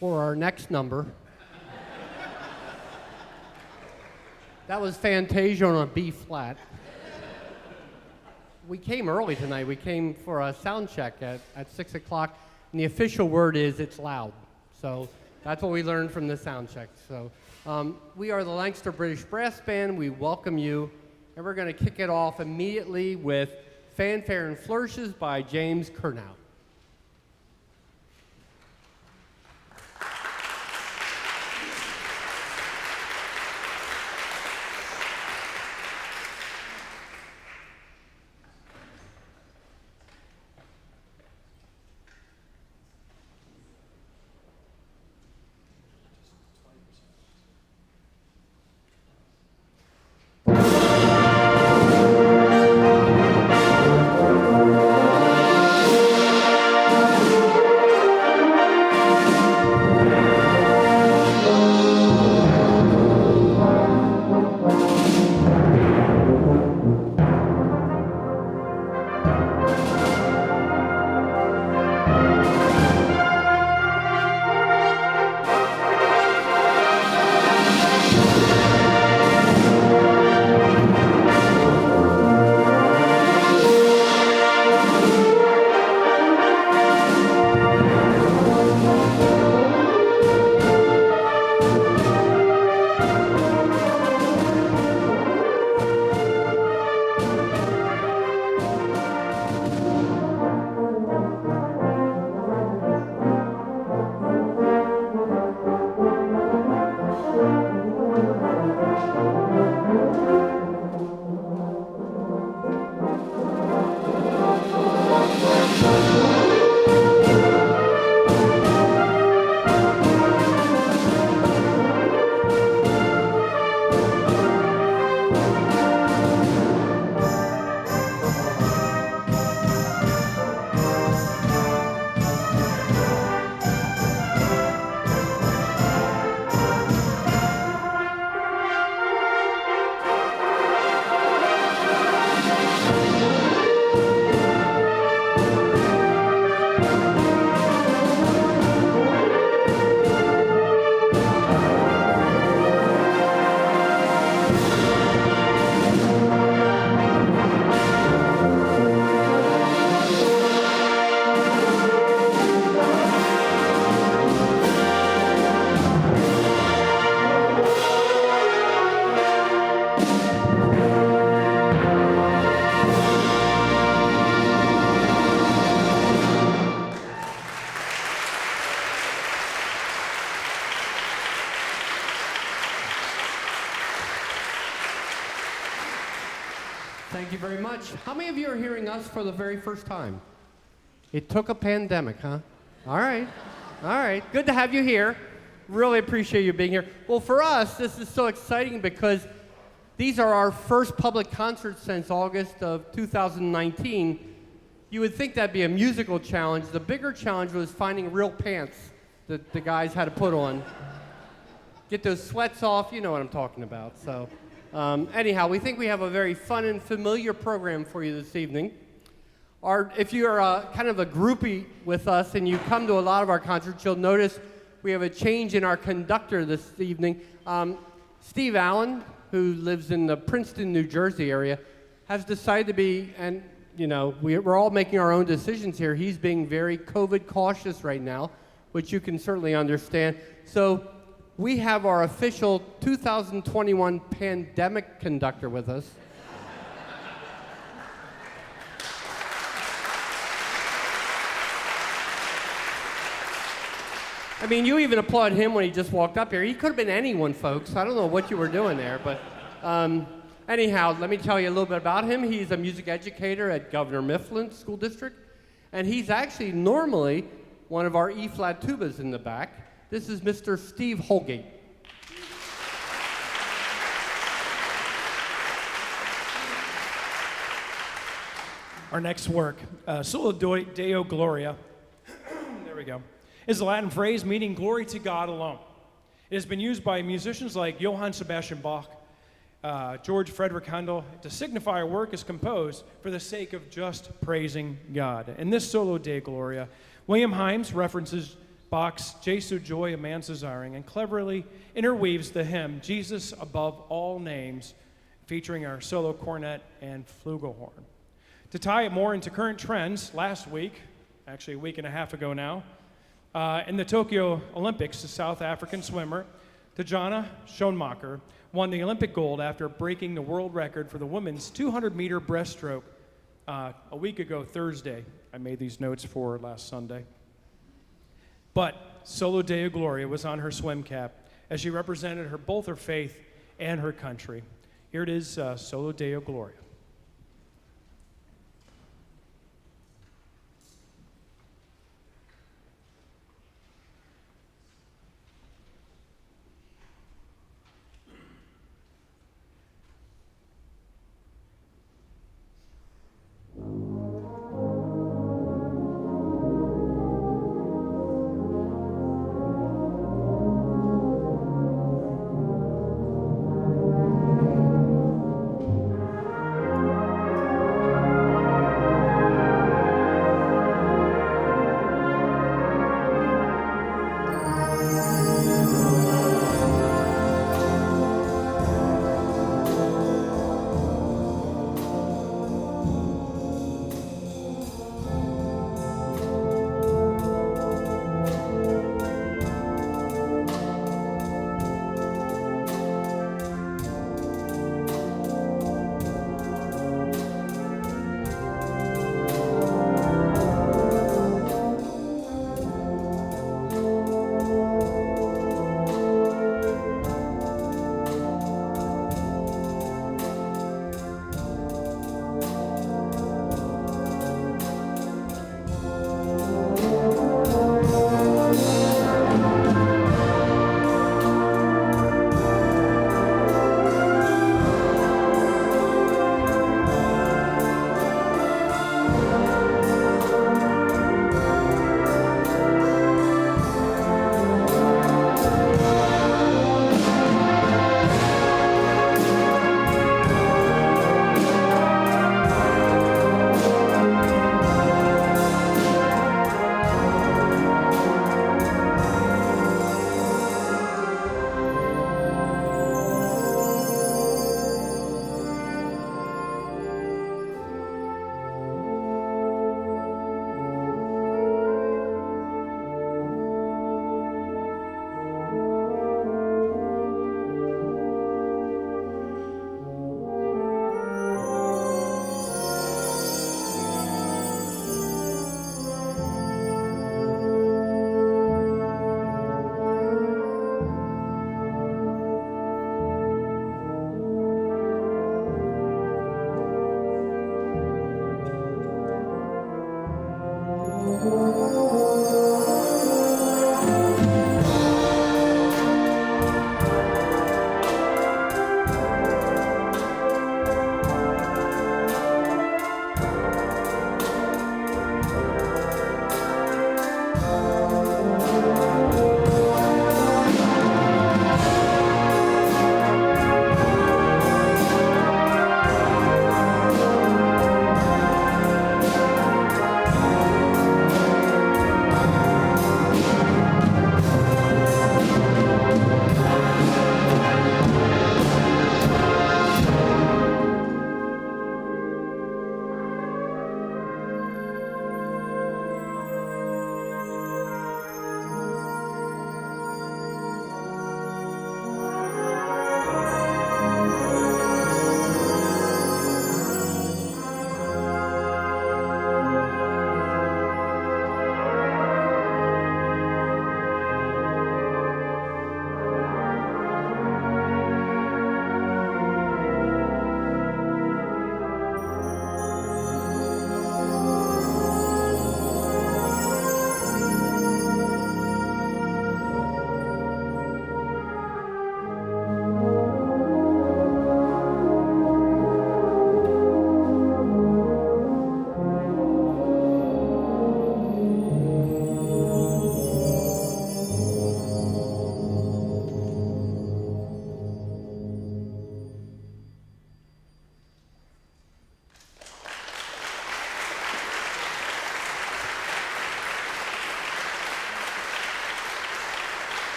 For our next number, that was Fantasia on a B flat. We came early tonight. We came for a sound check at 6 o'clock, and the official word is it's loud. So that's what we learned from the sound check. So we are the Lancaster British Brass Band. We welcome you, and we're going to kick it off immediately with Fanfare and Flourishes by James Curnow. Thank you very much. How many of you are hearing us for the very first time? It took a pandemic, huh? All right. All right. Good to have you here. Really appreciate you being here. Well, for us, this is so exciting because these are our first public concerts since August of 2019. You would think that'd be a musical challenge. The bigger challenge was finding real pants that the guys had to put on. Get those sweats off, you know what I'm talking about. So anyhow, we think we have a very fun and familiar program for you this evening. If you're kind of a groupie with us and you come to a lot of our concerts, you'll notice we have a change in our conductor this evening. Steve Allen, who lives in the Princeton, New Jersey area, has decided to be, and you know, we're all making our own decisions here. He's being very COVID cautious right now, which you can certainly understand. So we have our official 2021 pandemic conductor with us. I mean, you even applaud him when he just walked up here. He could have been anyone, folks. I don't know what you were doing there, but anyhow, let me tell you a little bit about him. He's a music educator at Governor Mifflin School District, and he's actually normally one of our E-flat tubas in the back. This is Mr. Steve Holgate. Our next work, Solo Deo Gloria, there we go, is a Latin phrase meaning glory to God alone. It has been used by musicians like Johann Sebastian Bach, George Frederick Handel, to signify a work is composed for the sake of just praising God. In this Solo Deo Gloria, William Himes references Bach's Jesu Joy a Man's Desiring and cleverly interweaves the hymn Jesus Above All Names, featuring our solo cornet and flugelhorn. To tie it more into current trends, last week, actually a week and a half ago now, in the Tokyo Olympics, the South African swimmer Tajana Schoenmaker won the Olympic gold after breaking the world record for the women's 200-meter breaststroke a week ago Thursday. I made these notes for last Sunday. But Solo Deo Gloria was on her swim cap as she represented both her faith and her country. Here it is, Solo Deo Gloria.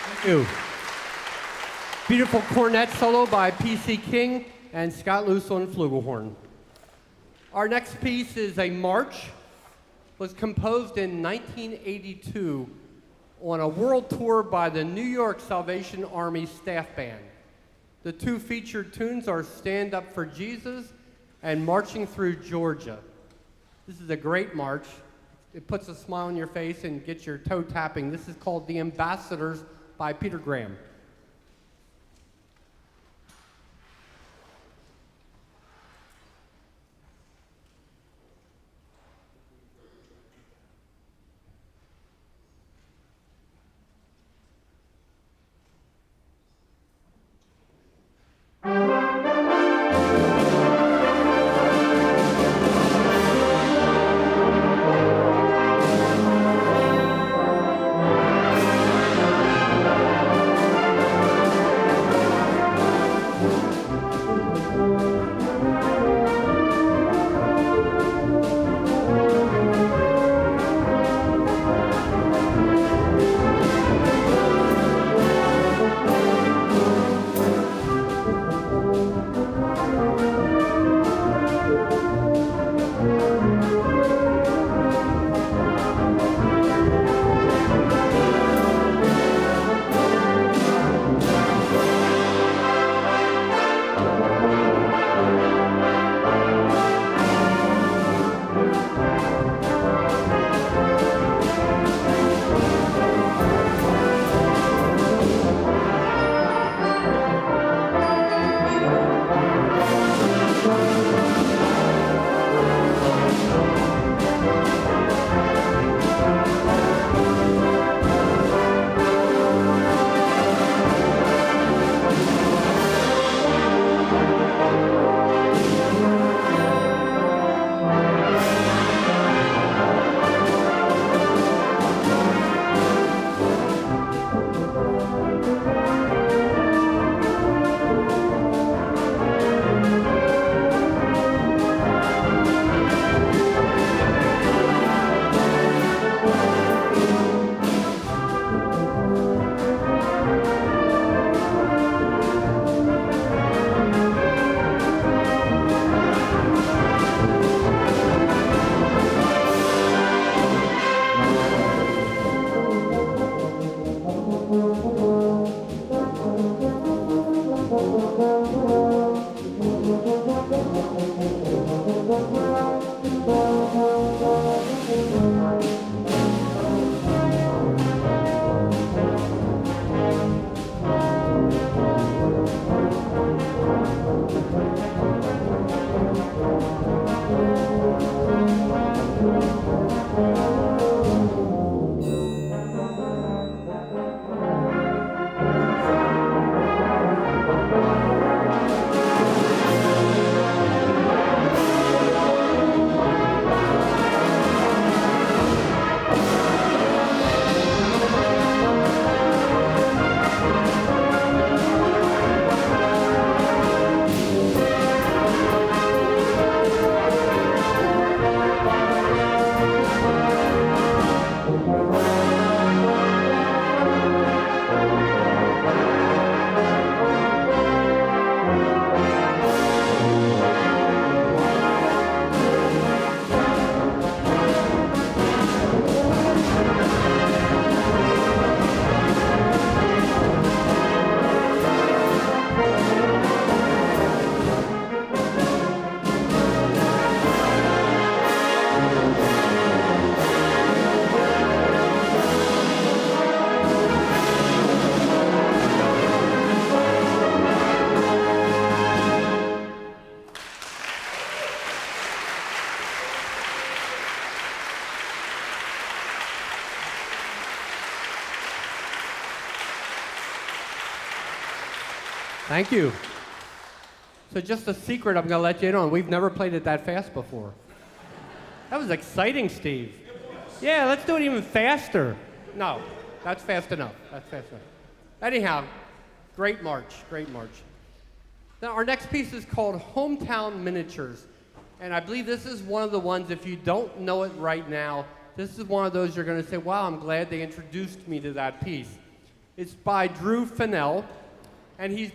Thank you. Beautiful cornet solo by P.C. King and Scott Luce on flugelhorn. Our next piece is a march. Was composed in 1982 on a world tour by the New York Salvation Army Staff Band. The two featured tunes are Stand Up for Jesus and Marching Through Georgia. This is a great march. It puts a smile on your face and gets your toe tapping. This is called The Ambassadors by Peter Graham. Thank you. So just a secret I'm going to let you in on. We've never played it that fast before. That was exciting, Steve. Yeah, let's do it even faster. No, that's fast enough. That's fast enough. Anyhow, great march, great march. Now, our next piece is called Hometown Miniatures. And I believe this is one of the ones, if you don't know it right now, this is one of those you're going to say, wow, I'm glad they introduced me to that piece. It's by Drew Fennell, and he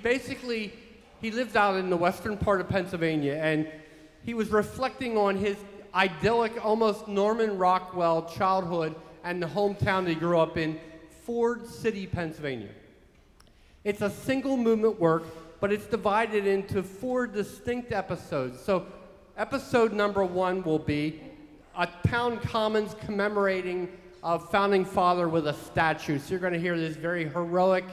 lives out in the western part of Pennsylvania, and he was reflecting on his idyllic, almost Norman Rockwell childhood and the hometown that he grew up in, Ford City, Pennsylvania. It's a single movement work, but it's divided into 4 distinct episodes. So episode number 1 will be a town commons commemorating a founding father with a statue. So you're going to hear this very heroic,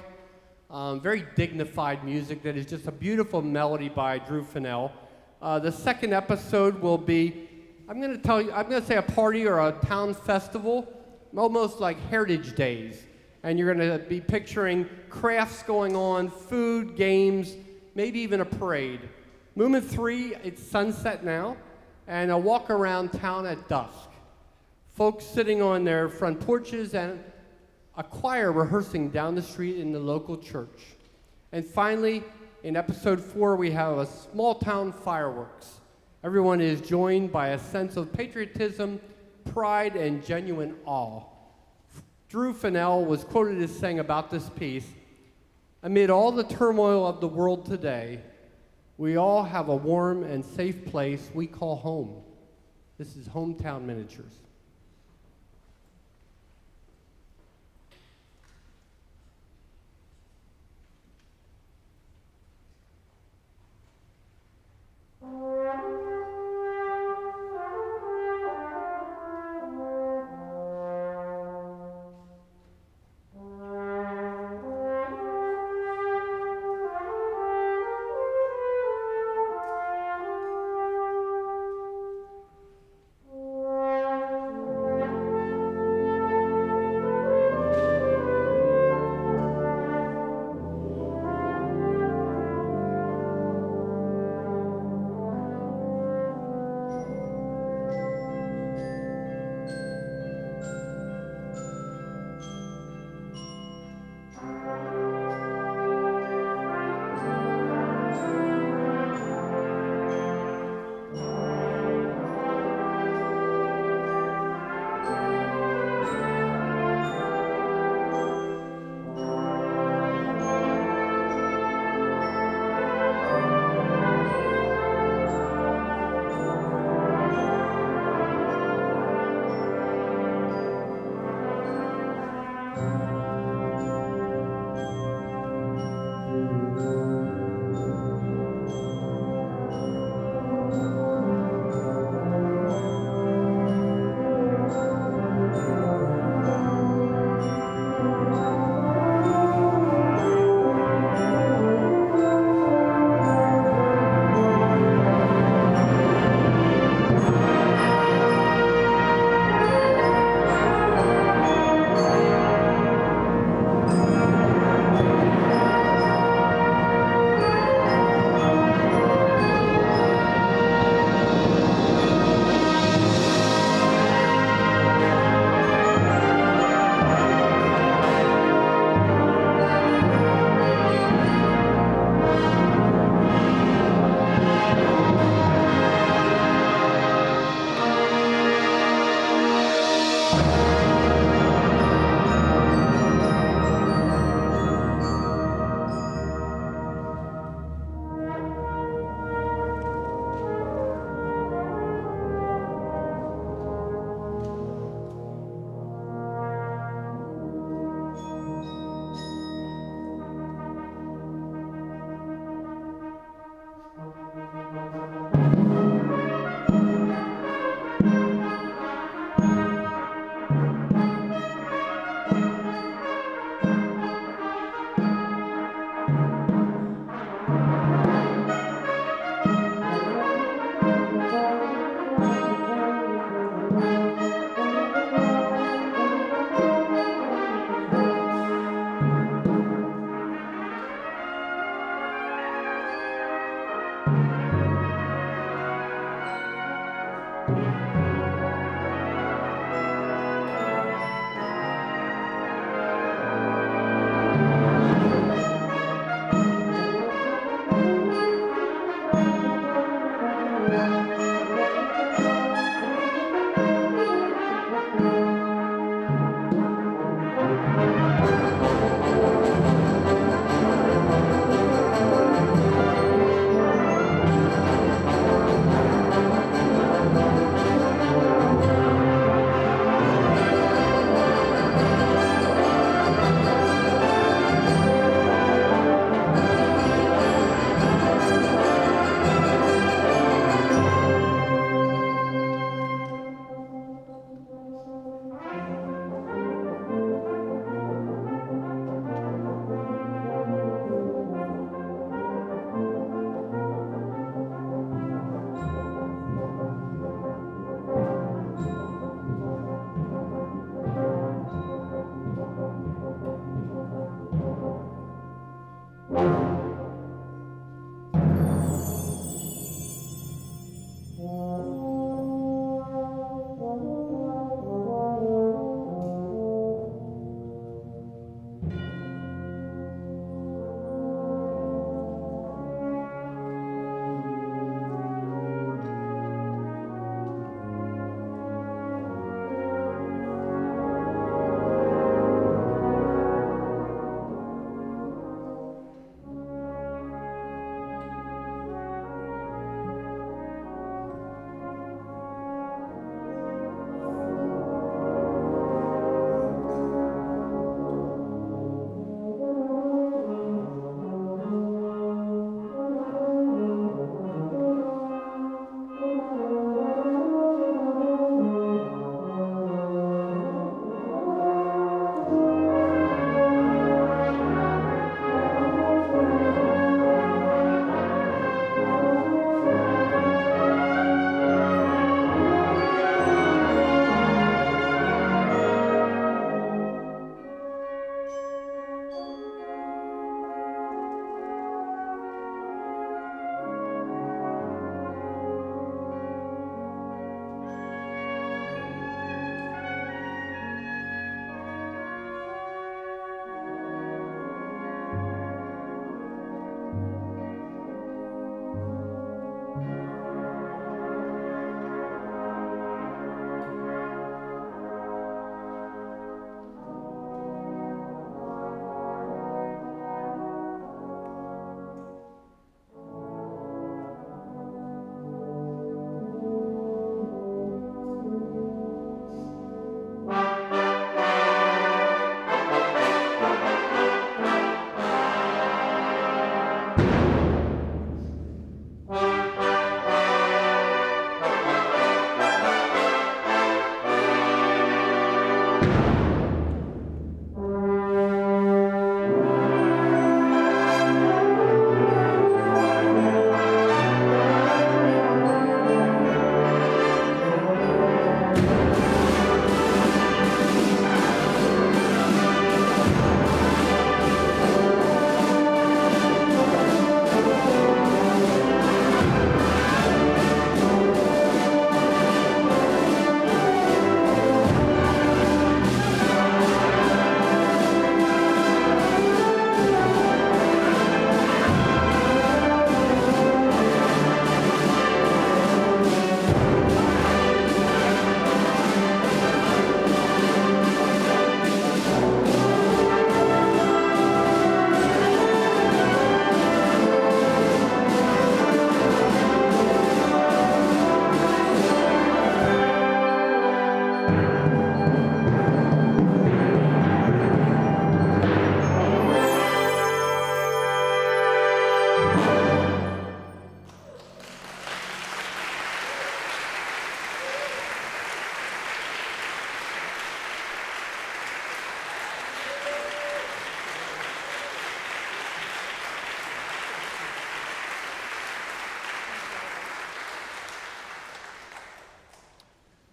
very dignified music that is just a beautiful melody by Drew Fennell. The second episode will be, I'm going to say a party or a town festival, almost like Heritage Days. And you're going to be picturing crafts going on, food, games, maybe even a parade. Movement 3, it's sunset now, and a walk around town at dusk. Folks sitting on their front porches and a choir rehearsing down the street in the local church. And finally, in episode 4, we have a small town fireworks. Everyone is joined by a sense of patriotism, pride, and genuine awe. Drew Fennell was quoted as saying about this piece, "Amid all the turmoil of the world today, we all have a warm and safe place we call home." This is Hometown Miniatures.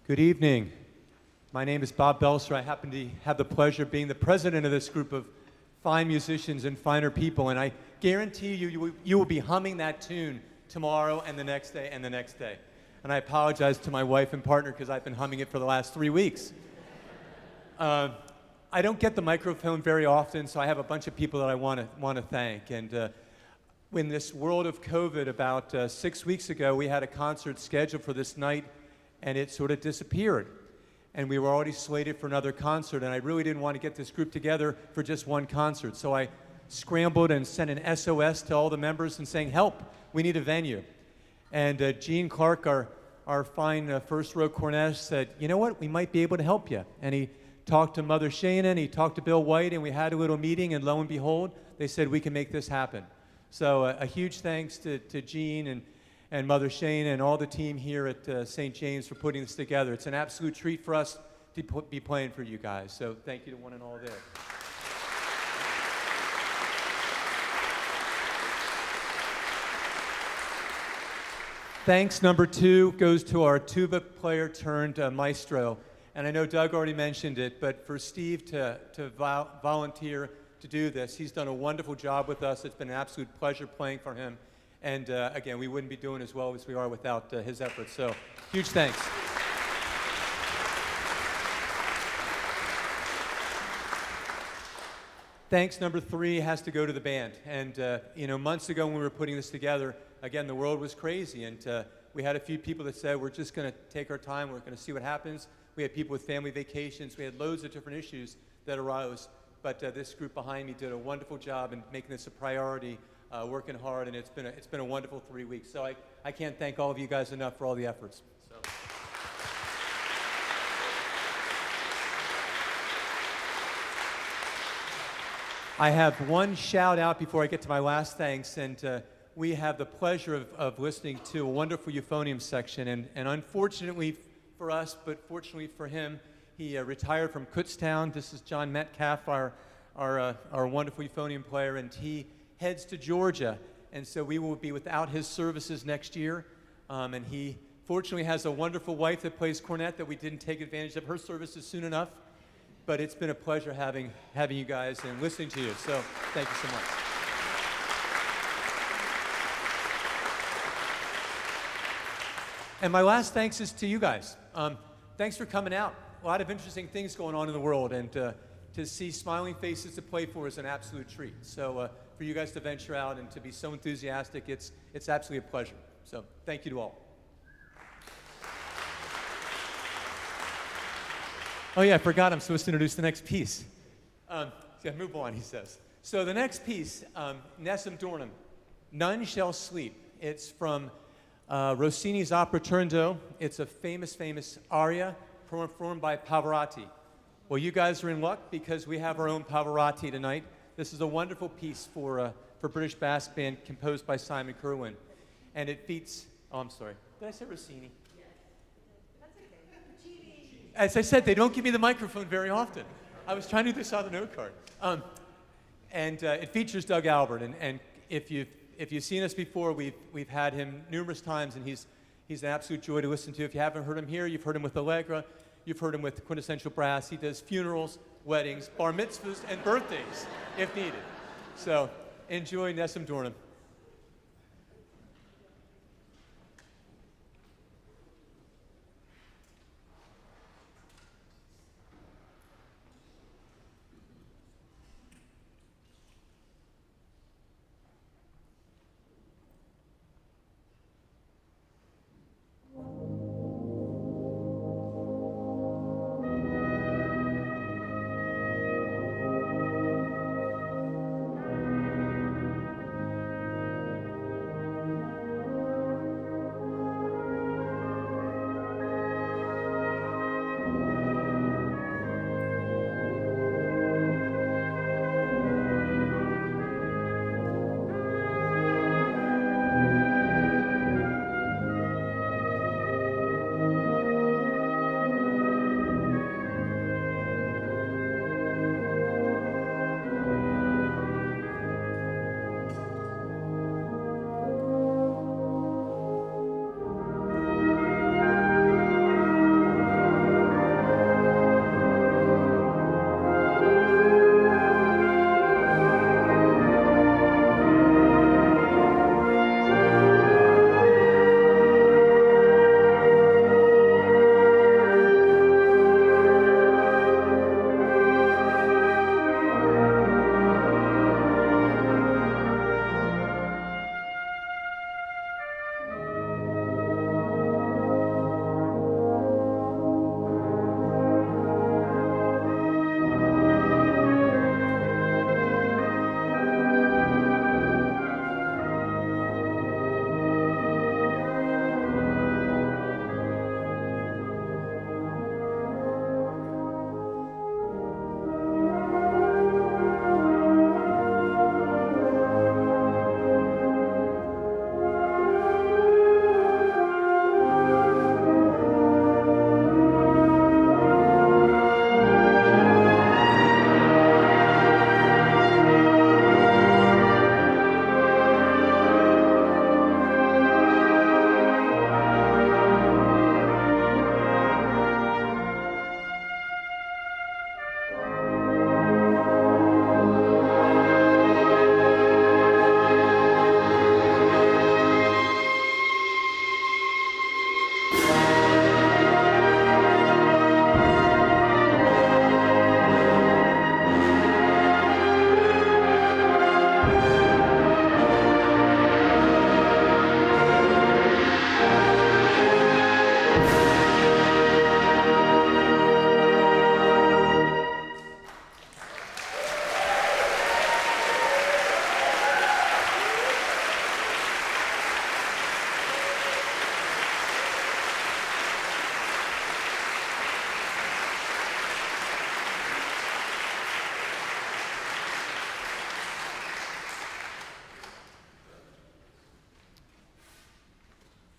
Good evening. My name is Bob Belser. I happen to have the pleasure of being the president of this group of fine musicians and finer people, and I guarantee you will be humming that tune tomorrow and the next day and the next day. And I apologize to my wife and partner because I've been humming it for the last 3 weeks. I don't get the microphone very often, so I have a bunch of people that I want to thank. And in this world of COVID, about 6 weeks ago, we had a concert scheduled for this night, and it sort of disappeared. And we were already slated for another concert, and I really didn't want to get this group together for just one concert. So I scrambled and sent an SOS to all the members and saying, help, we need a venue. And Gene Clark, our fine first row cornetist, said, you know what, we might be able to help you. And he talked to Mother Shana, and he talked to Bill White, and we had a little meeting, and lo and behold, they said we can make this happen. So a huge thanks to Gene and Mother Shana and all the team here at St. James for putting this together. It's an absolute treat for us to be playing for you guys. So thank you to one and all there. Thanks number 2 goes to our tuba player turned maestro. And I know Doug already mentioned it, but for Steve to volunteer to do this. He's done a wonderful job with us. It's been an absolute pleasure playing for him. And again, we wouldn't be doing as well as we are without his efforts. So huge thanks. Thanks number 3 has to go to the band. And months ago when we were putting this together, again, the world was crazy. And we had a few people that said, we're just going to take our time. We're going to see what happens. We had people with family vacations. We had loads of different issues that arose. But this group behind me did a wonderful job in making this a priority, working hard, and it's been a wonderful 3 weeks. So I can't thank all of you guys enough for all the efforts. So. I have one shout out before I get to my last thanks, and we have the pleasure of listening to a wonderful euphonium section, and unfortunately for us, but fortunately for him, he retired from Kutztown. This is John Metcalf, our wonderful euphonium player, and he heads to Georgia, and so we will be without his services next year, and he fortunately has a wonderful wife that plays cornet that we didn't take advantage of her services soon enough. But it's been a pleasure having you guys and listening to you. So thank you so much. And my last thanks is to you guys. Thanks for coming out. A lot of interesting things going on in the world, and to see smiling faces to play for is an absolute treat. So for you guys to venture out and to be so enthusiastic, it's absolutely a pleasure. So thank you to all. Oh yeah, I forgot I'm supposed to introduce the next piece. Yeah, move on, he says. So the next piece, Nessun Dorma, None Shall Sleep. It's from Rossini's opera Turandot. It's a famous aria performed by Pavarotti. Well, you guys are in luck because we have our own Pavarotti tonight. This is a wonderful piece for British Bass Band composed by Simon Kerwin. And it feats, oh, I'm sorry. Did I say Rossini? As I said, they don't give me the microphone very often. I was trying to do this on the note card. It features Doug Albert, and if you've seen us before, we've had him numerous times, and he's an absolute joy to listen to. If you haven't heard him here, you've heard him with Allegra, you've heard him with Quintessential Brass. He does funerals, weddings, bar mitzvahs, and birthdays, if needed. So enjoy Nessun Dorma.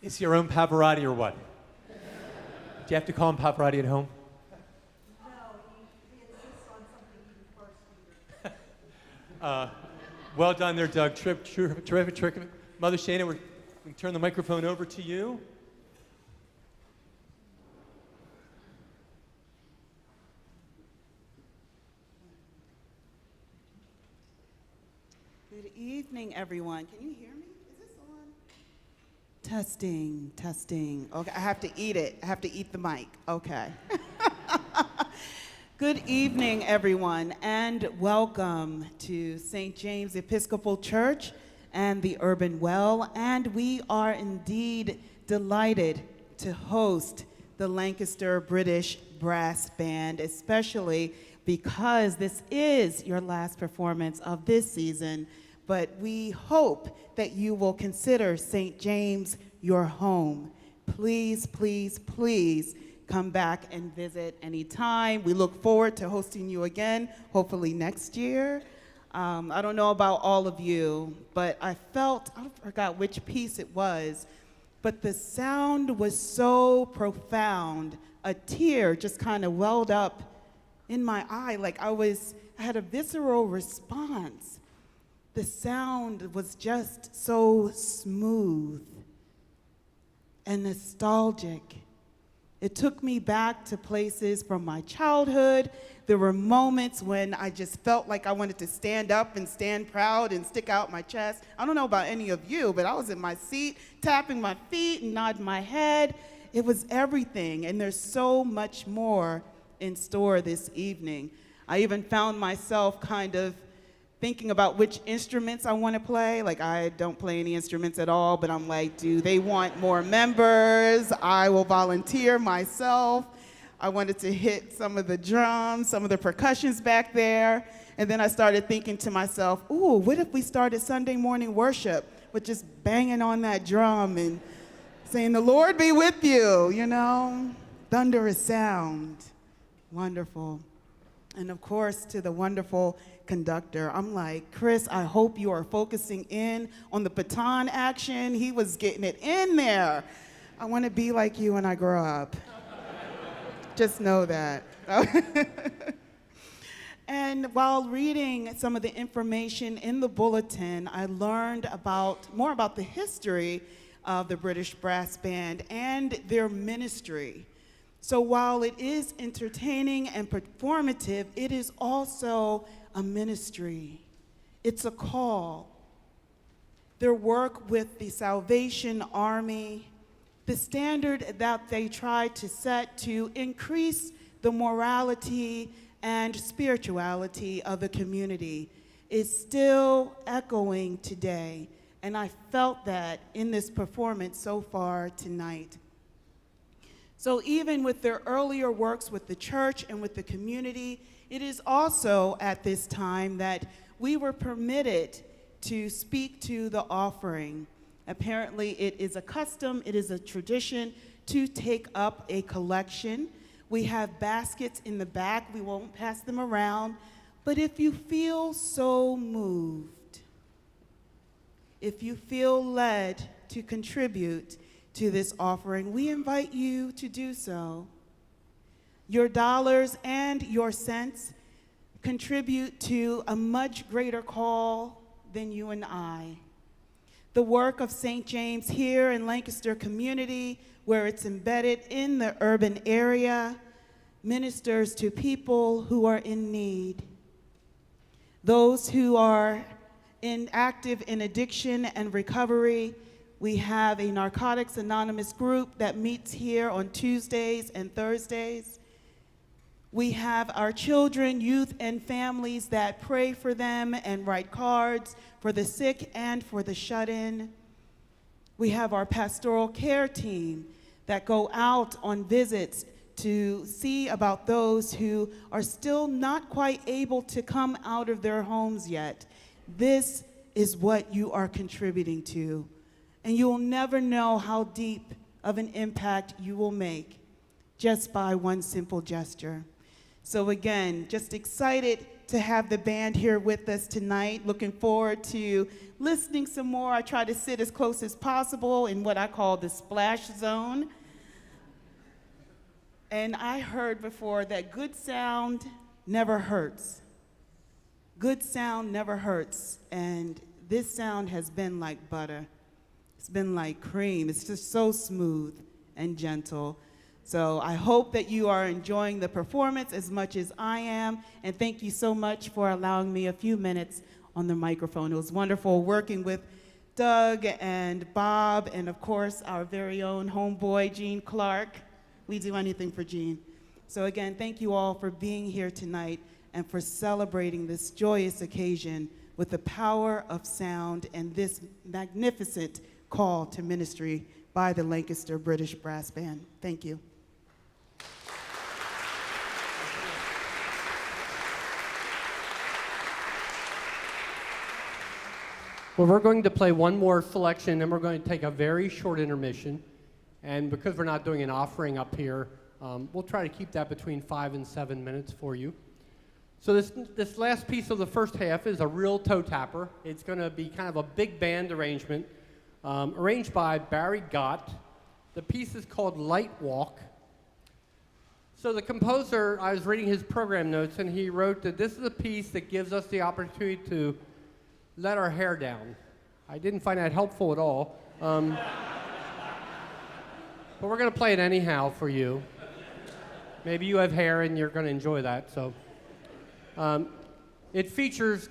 Is your own Pavarotti or what? Do you have to call him Pavarotti at home? No, he insists on something even first. Well done there, Doug. Terrific. Mother Shana, we can turn the microphone over to you. Good evening, everyone. Can you hear me? Is this on? Testing. Okay, I have to eat it. I have to eat the mic. Okay. Good evening, everyone, and welcome to St. James Episcopal Church and the Urban Well. And we are indeed delighted to host the Lancaster British Brass Band, especially because this is your last performance of this season. But we hope that you will consider St. James your home. Please, please, please come back and visit anytime. We look forward to hosting you again, hopefully next year. I don't know about all of you, but I forgot which piece it was, but the sound was so profound, a tear just kind of welled up in my eye, like I had a visceral response. The sound was just so smooth and nostalgic. It took me back to places from my childhood. There were moments when I just felt like I wanted to stand up and stand proud and stick out my chest. I don't know about any of you, but I was in my seat, tapping my feet and nodding my head. It was everything, and there's so much more in store this evening. I even found myself kind of thinking about which instruments I want to play. Like, I don't play any instruments at all, but I'm like, do they want more members? I will volunteer myself. I wanted to hit some of the drums, some of the percussions back there. And then I started thinking to myself, ooh, what if we started Sunday morning worship with just banging on that drum and saying, the Lord be with you, you know? Thunderous sound. Wonderful. And of course, to the wonderful conductor, I'm like, Chris, I hope you are focusing in on the baton action. He was getting it in there. I want to be like you when I grow up. Just know that. And while reading some of the information in the bulletin, I learned more about the history of the British Brass Band and their ministry. So while it is entertaining and performative, it is also a ministry. It's a call. Their work with the Salvation Army, the standard that they try to set to increase the morality and spirituality of the community is still echoing today. And I felt that in this performance so far tonight. So even with their earlier works with the church and with the community, it is also at this time that we were permitted to speak to the offering. Apparently, it is a custom, it is a tradition to take up a collection. We have baskets in the back. We won't pass them around. But if you feel so moved, if you feel led to contribute to this offering, we invite you to do so. Your dollars and your cents contribute to a much greater call than you and I. The work of St. James here in Lancaster community, where it's embedded in the urban area, ministers to people who are in need. Those who are active in addiction and recovery. We have a Narcotics Anonymous group that meets here on Tuesdays and Thursdays. We have our children, youth, and families that pray for them and write cards for the sick and for the shut-in. We have our pastoral care team that go out on visits to see about those who are still not quite able to come out of their homes yet. This is what you are contributing to. And you will never know how deep of an impact you will make just by one simple gesture. So again, just excited to have the band here with us tonight. Looking forward to listening some more. I try to sit as close as possible in what I call the splash zone. And I heard before that good sound never hurts. Good sound never hurts. And this sound has been like butter. It's been like cream. It's just so smooth and gentle. So I hope that you are enjoying the performance as much as I am. And thank you so much for allowing me a few minutes on the microphone. It was wonderful working with Doug and Bob and, of course, our very own homeboy, Gene Clark. We do anything for Gene. So again, thank you all for being here tonight and for celebrating this joyous occasion with the power of sound and this magnificent call to ministry by the Lancaster British Brass Band. Thank you. Well, we're going to play one more selection, and we're going to take a very short intermission. And because we're not doing an offering up here, we'll try to keep that between 5 and 7 minutes for you. So this last piece of the first half is a real toe tapper. It's going to be kind of a big band arrangement, arranged by Barry Gott. The piece is called Light Walk. So the composer, I was reading his program notes, and he wrote that this is a piece that gives us the opportunity to let our hair down. I didn't find that helpful at all. But we're going to play it anyhow for you. Maybe you have hair and you're going to enjoy that. So, it features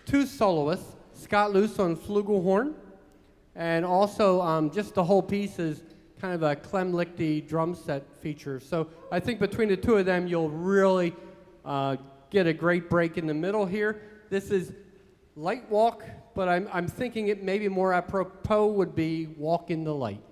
2 soloists, Scott Luce on flugelhorn, and also just the whole piece is kind of a Clem Lichty drum set feature. So I think between the 2 of them, you'll really get a great break in the middle here. This is Light Walk, but I'm thinking it maybe more apropos would be Walk in the Light.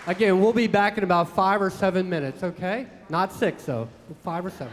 Again, we'll be back in about 5 or 7 minutes, okay? Not 6, though. 5 or 7.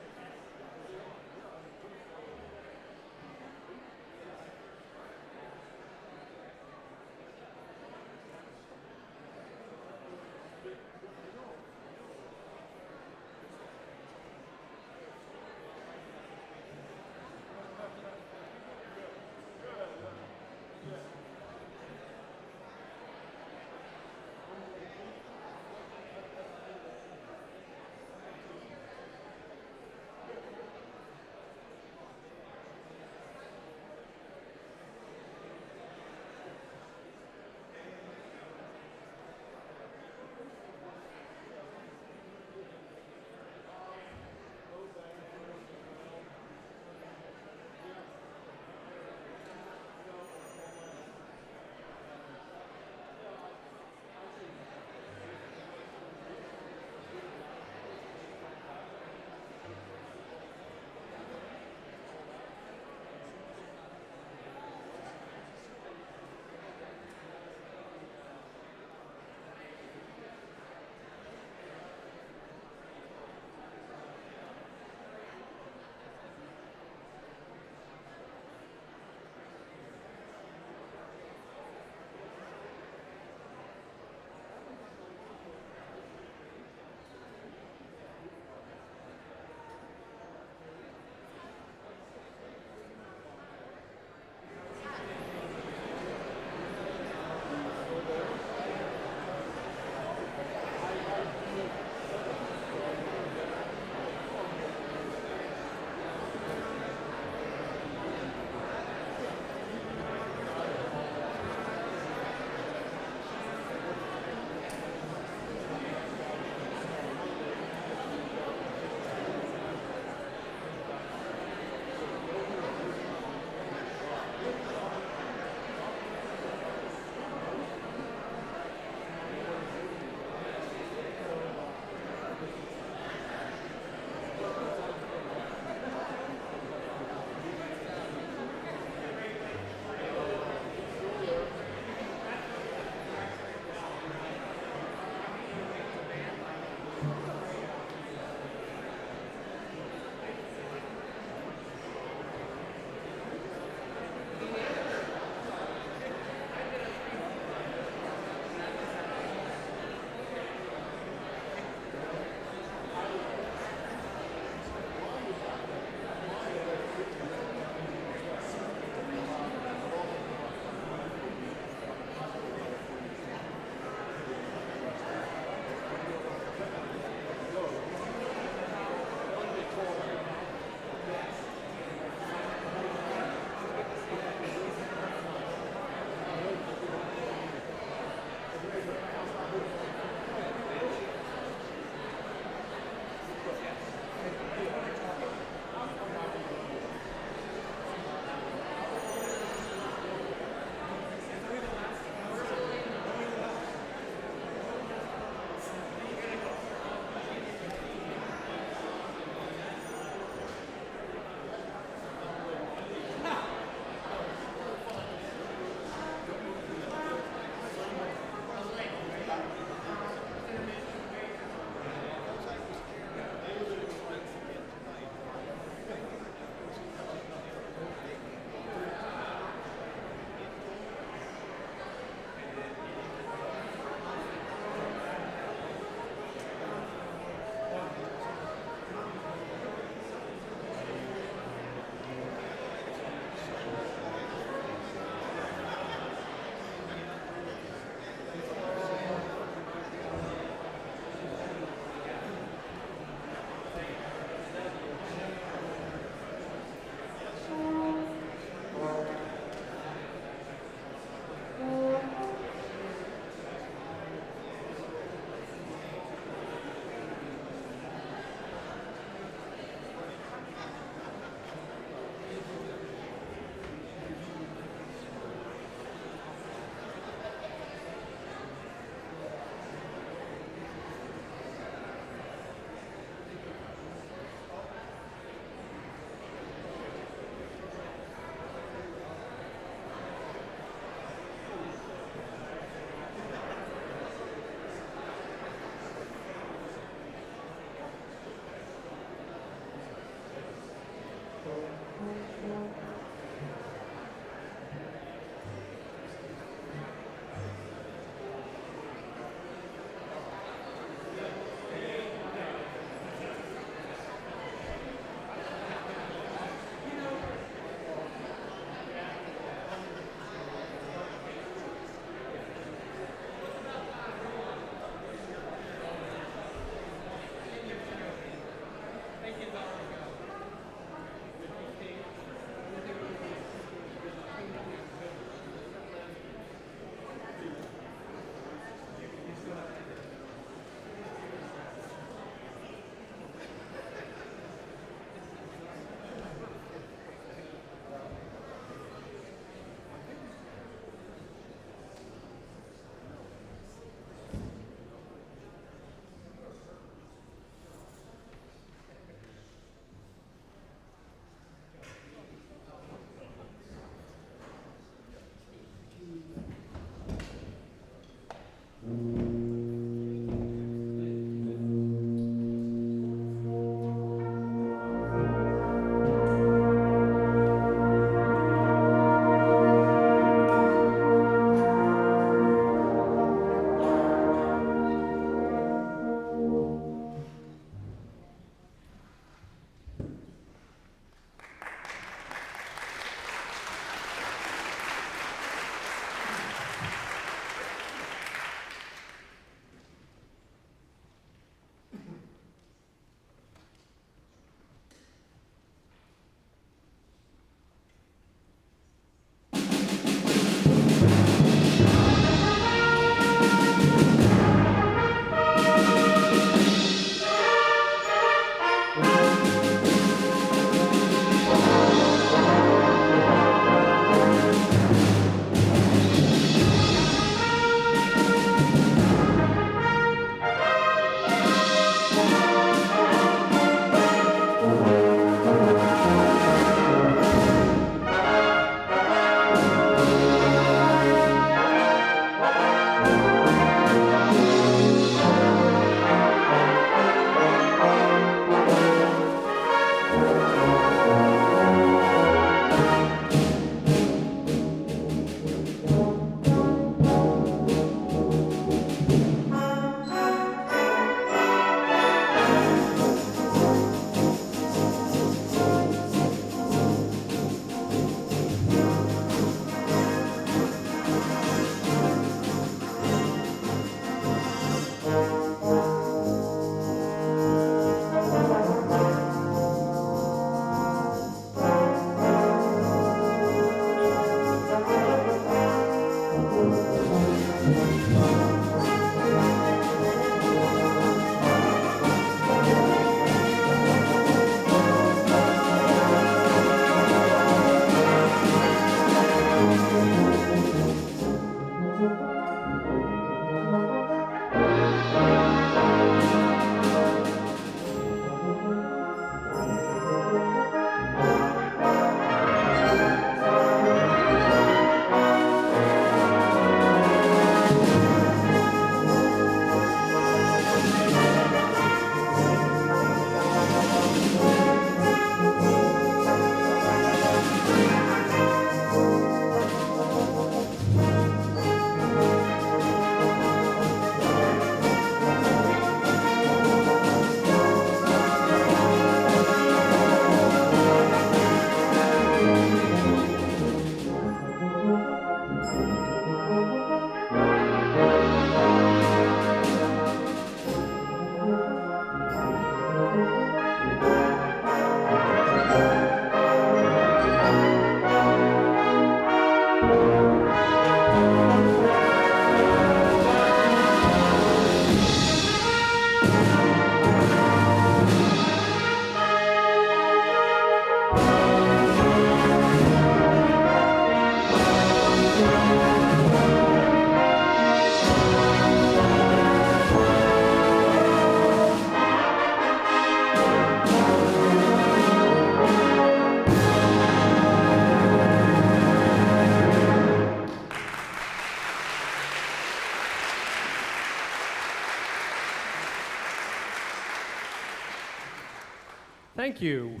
Thank you.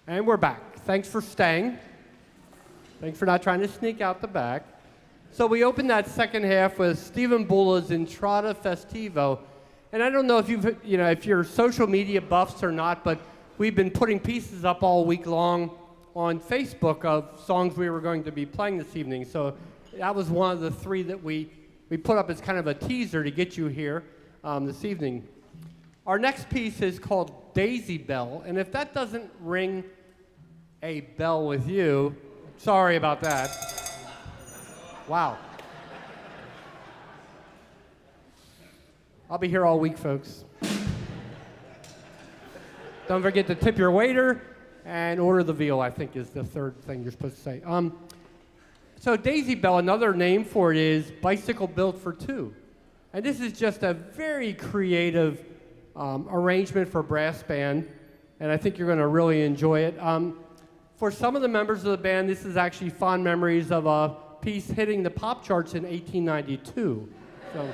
And we're back. Thanks for staying. Thanks for not trying to sneak out the back. So we opened that second half with Stephen Bulla's Entrada Festivo. And I don't know if if you're social media buffs or not, but we've been putting pieces up all week long on Facebook of songs we were going to be playing this evening. So that was one of the three that we put up as kind of a teaser to get you here this evening. Our next piece is called Daisy Bell, and if that doesn't ring a bell with you, sorry about that. Wow. I'll be here all week, folks. Don't forget to tip your waiter and order the veal, I think is the third thing you're supposed to say. So Daisy Bell, another name for it is Bicycle Built for Two. And this is just a very creative arrangement for brass band, and I think you're going to really enjoy it. For some of the members of the band, this is actually fond memories of a piece hitting the pop charts in 1892. So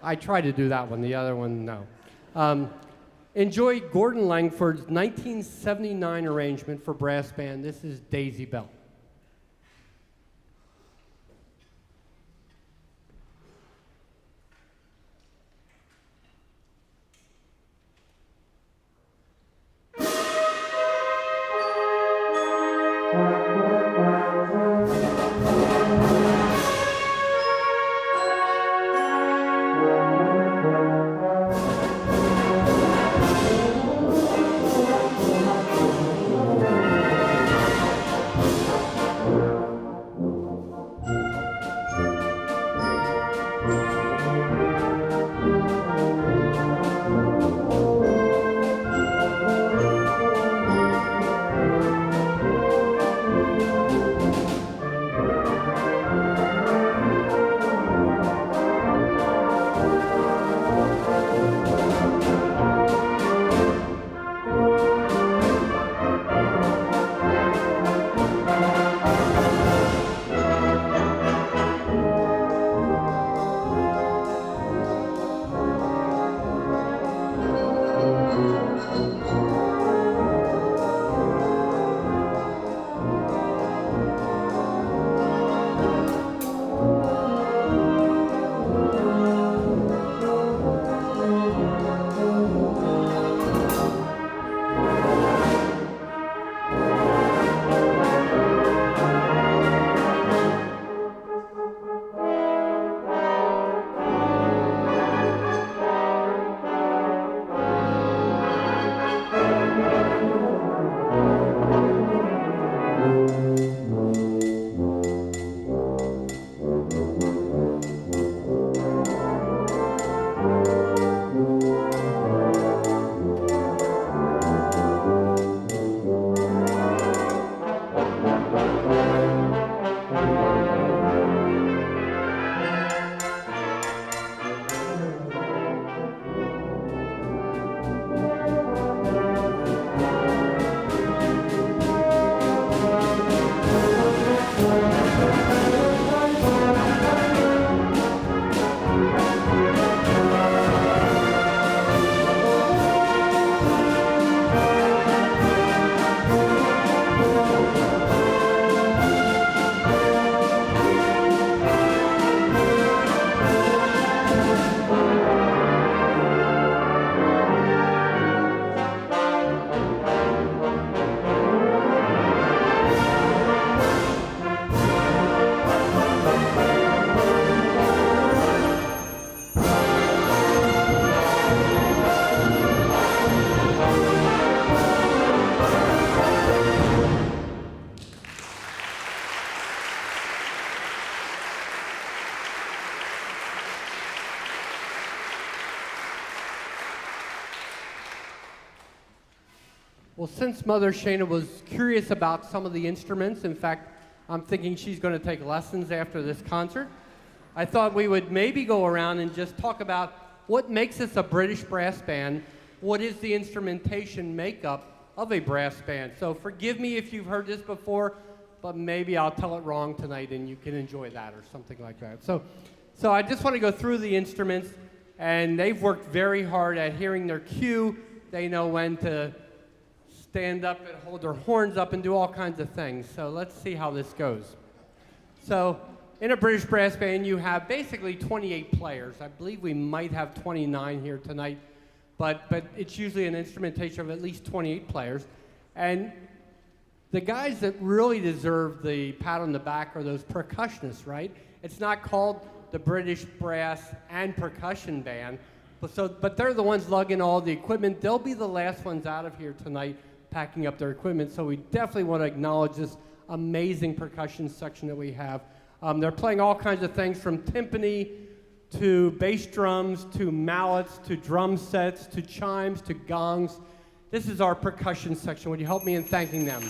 I tried to do that one, the other one, no. Enjoy Gordon Langford's 1979 arrangement for brass band. This is Daisy Bell. Well, since Mother Shana was curious about some of the instruments, in fact, I'm thinking she's going to take lessons after this concert, I thought we would maybe go around and just talk about what makes us a British brass band, what is the instrumentation makeup of a brass band. So forgive me if you've heard this before, but maybe I'll tell it wrong tonight and you can enjoy that or something like that. So I just want to go through the instruments. and they've worked very hard at hearing their cue. They know when to stand up and hold their horns up and do all kinds of things. So let's see how this goes. So in a British brass band, you have basically 28 players. I believe we might have 29 here tonight, but it's usually an instrumentation of at least 28 players. And the guys that really deserve the pat on the back are those percussionists, right? It's not called the British Brass and Percussion Band, but they're the ones lugging all the equipment. They'll be the last ones out of here tonight packing up their equipment, so we definitely want to acknowledge this amazing percussion section that we have. They're playing all kinds of things from timpani to bass drums to mallets to drum sets to chimes to gongs. This is our percussion section. Would you help me in thanking them?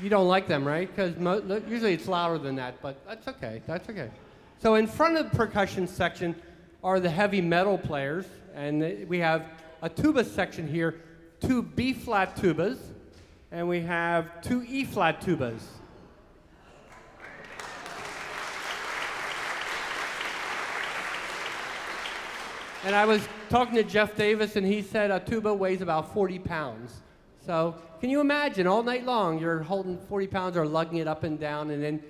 You don't like them, right? Because usually it's louder than that, but that's okay. That's okay. So in front of the percussion section are the heavy metal players, and we have a tuba section here, 2 B-flat tubas, and we have 2 E-flat tubas. And I was talking to Jeff Davis, and he said a tuba weighs about 40 pounds. So can you imagine all night long you're holding 40 pounds or lugging it up and down, and then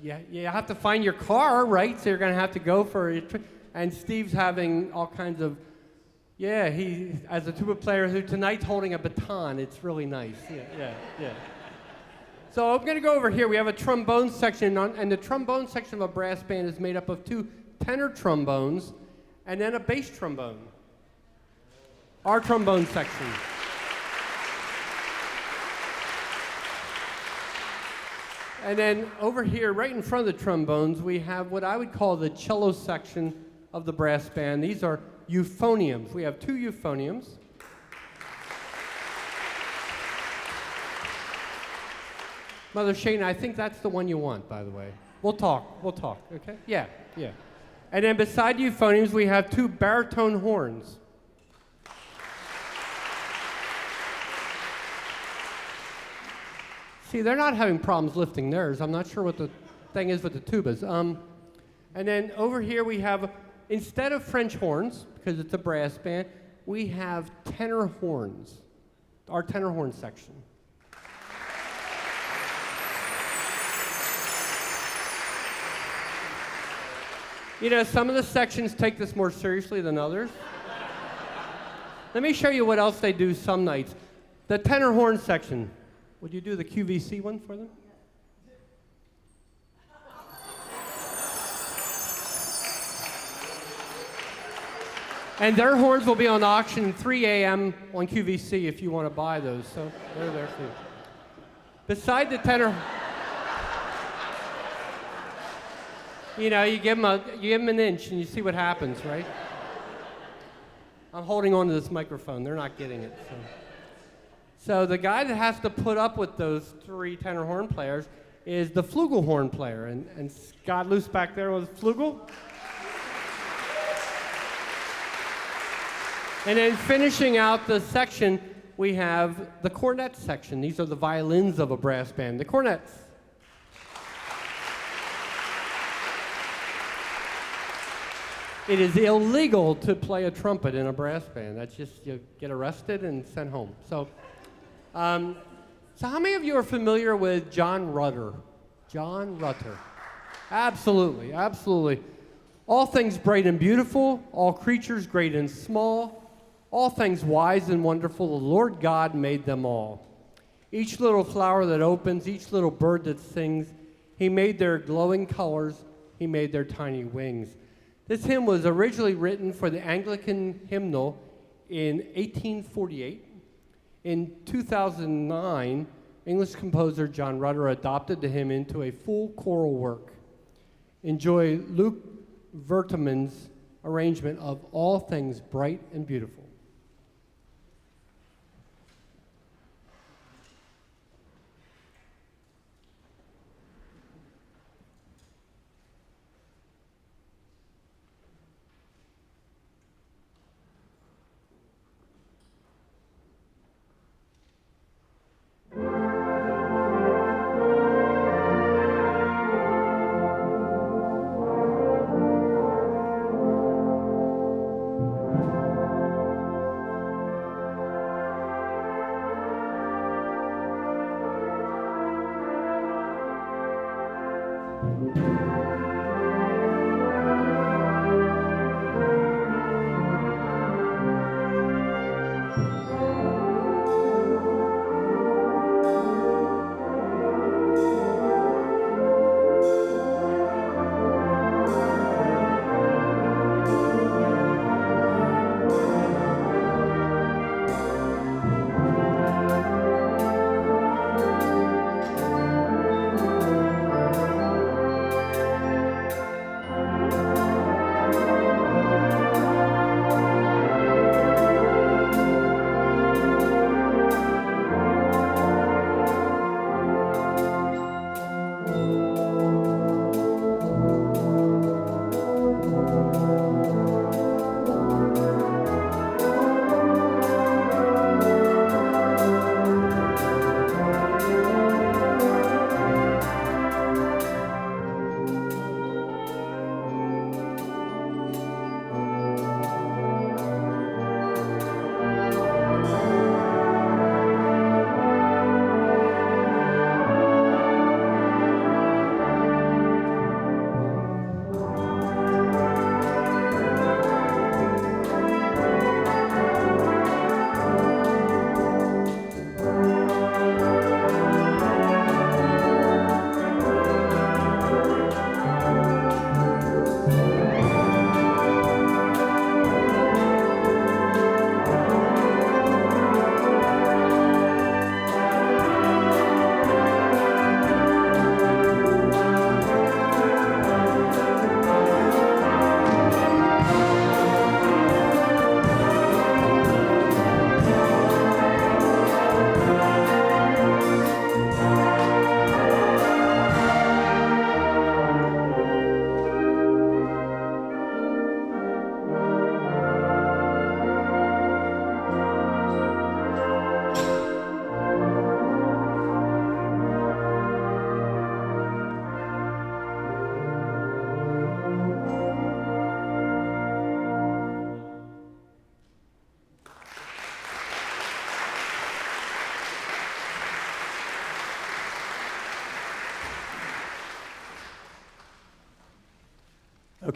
you have to find your car, right? So you're going to have to go for a trip. And Steve's having all kinds of, he, as a tuba player who tonight's holding a baton, it's really nice. Yeah. So I'm going to go over here. We have a trombone section, and the trombone section of a brass band is made up of 2 tenor trombones and then a bass trombone. Our trombone section. And then over here, right in front of the trombones, we have what I would call the cello section of the brass band. These are euphoniums. We have 2 euphoniums. Mother Shane, I think that's the one you want, by the way. We'll talk, okay? Yeah. And then beside euphoniums, we have 2 baritone horns. See, they're not having problems lifting theirs. I'm not sure what the thing is with the tubas. And then over here we have, instead of French horns, because it's a brass band, we have tenor horns, our tenor horn section. You know, some of the sections take this more seriously than others. Let me show you what else they do some nights. The tenor horn section. Would you do the QVC one for them? And their horns will be on auction 3 a.m. on QVC if you want to buy those. So they're there for you. Beside the tenor, you know, you give them an inch and you see what happens, right? I'm holding on to this microphone. They're not getting it. So the guy that has to put up with those 3 tenor horn players is the flugelhorn player. And Scott Luce back there was flugel. And then finishing out the section, we have the cornet section. These are the violins of a brass band, the cornets. It is illegal to play a trumpet in a brass band. That's just, you get arrested and sent home. So how many of you are familiar with John Rutter? John Rutter. Absolutely. All things bright and beautiful, all creatures great and small, all things wise and wonderful, the Lord God made them all. Each little flower that opens, each little bird that sings, he made their glowing colors, he made their tiny wings. This hymn was originally written for the Anglican hymnal in 1848. In 2009, English composer John Rutter adopted the hymn into a full choral work. Enjoy Luke Vertimann's arrangement of All Things Bright and Beautiful.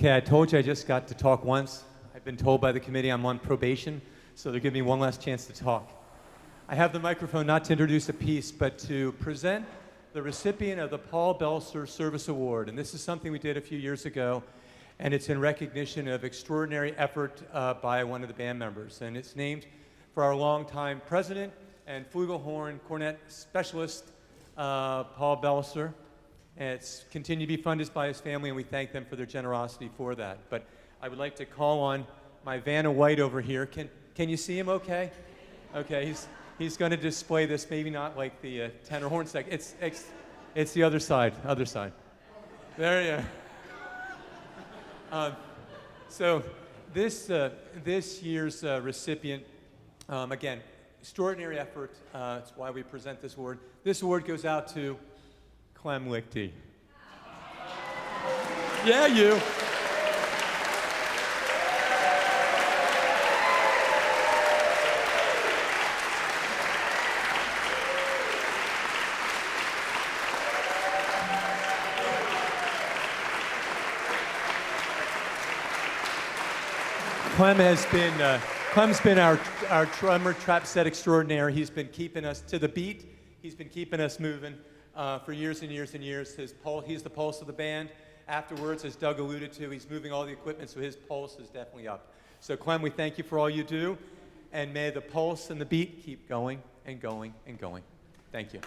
Okay, I told you I just got to talk once. I've been told by the committee I'm on probation, so they're giving me one last chance to talk. I have the microphone not to introduce a piece, but to present the recipient of the Paul Belser Service Award. And this is something we did a few years ago, and it's in recognition of extraordinary effort by one of the band members. And it's named for our longtime president and flugelhorn cornet specialist, Paul Belser. And it's continued to be funded by his family, and we thank them for their generosity for that. But I would like to call on my Vanna White over here. Can you see him okay? Okay, he's going to display this, maybe not like the tenor horn section. It's the other side, There you go. So this year's recipient, again, extraordinary effort. It's why we present this award. This award goes out to Clem Lichty. Yeah, you. Clem's been our drummer, trap set extraordinaire. He's been keeping us to the beat. He's been keeping us moving for years and years and years. He's the pulse of the band. Afterwards, as Doug alluded to, he's moving all the equipment, so his pulse is definitely up. So Clem, we thank you for all you do, and may the pulse and the beat keep going and going and going. Thank you.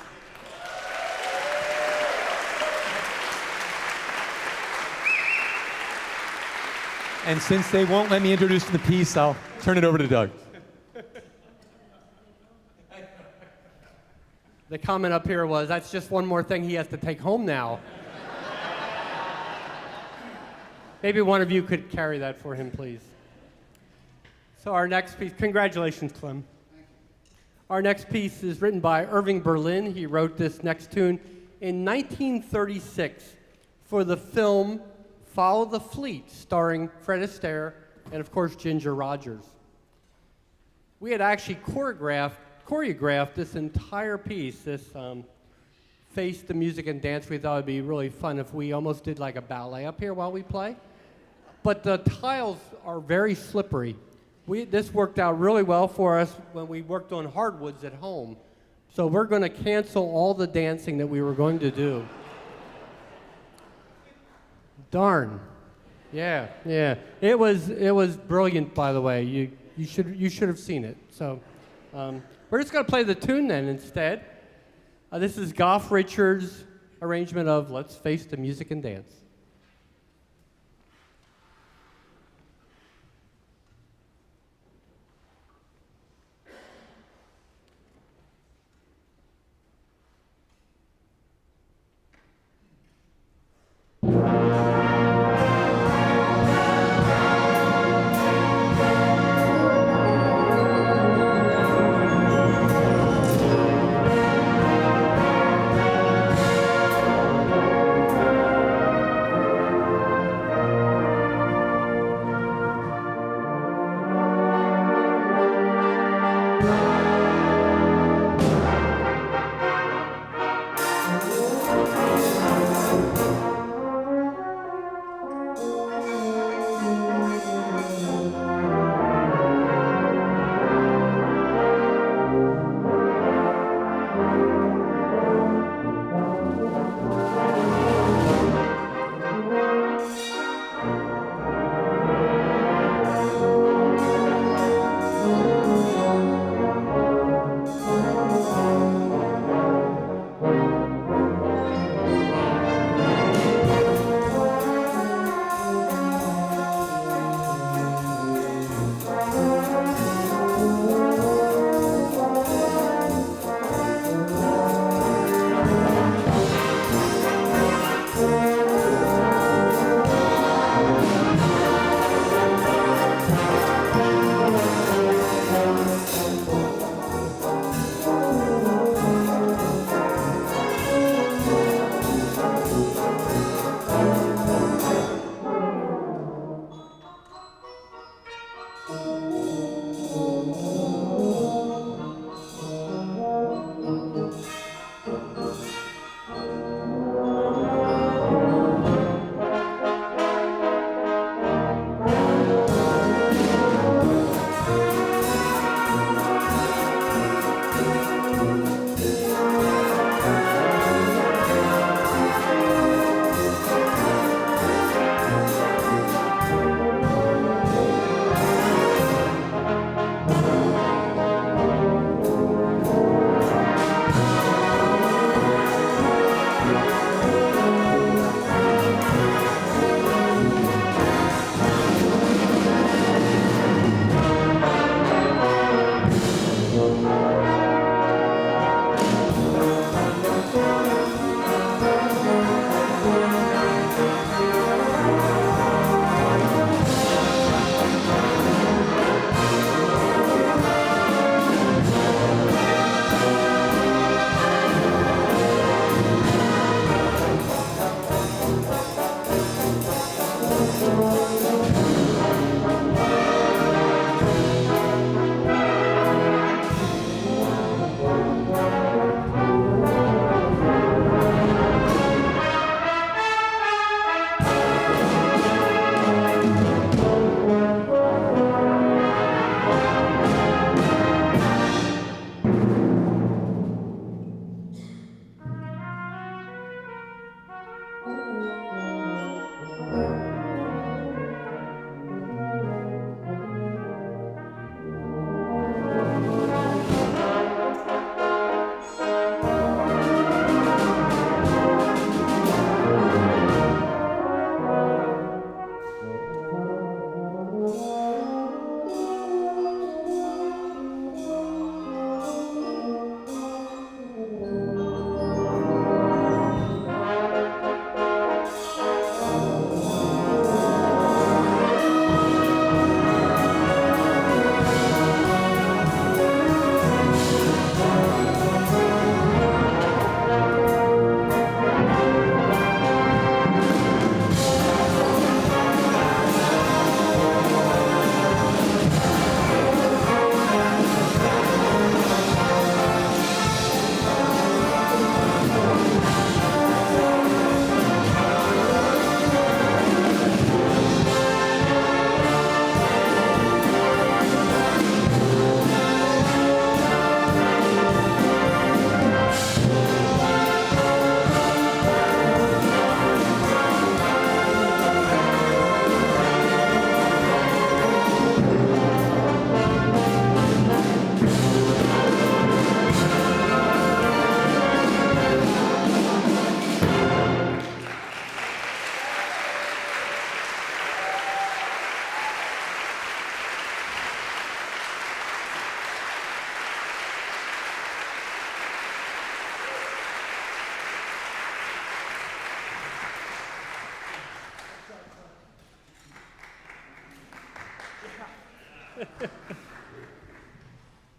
And since they won't let me introduce the piece, I'll turn it over to Doug. The comment up here was, that's just one more thing he has to take home now. Maybe one of you could carry that for him, please. So our next piece, congratulations, Clem. Thank you. Our next piece is written by Irving Berlin. He wrote this next tune in 1936 for the film Follow the Fleet, starring Fred Astaire and, of course, Ginger Rogers. We had actually choreographed this entire piece, this Face the Music and Dance. We thought it'd be really fun if we almost did like a ballet up here while we play. But the tiles are very slippery. This worked out really well for us when we worked on hardwoods at home. So we're going to cancel all the dancing that we were going to do. Darn. Yeah. It was brilliant, by the way. You should have seen it. So we're just going to play the tune then instead. This is Goff Richards' arrangement of Let's Face the Music and Dance.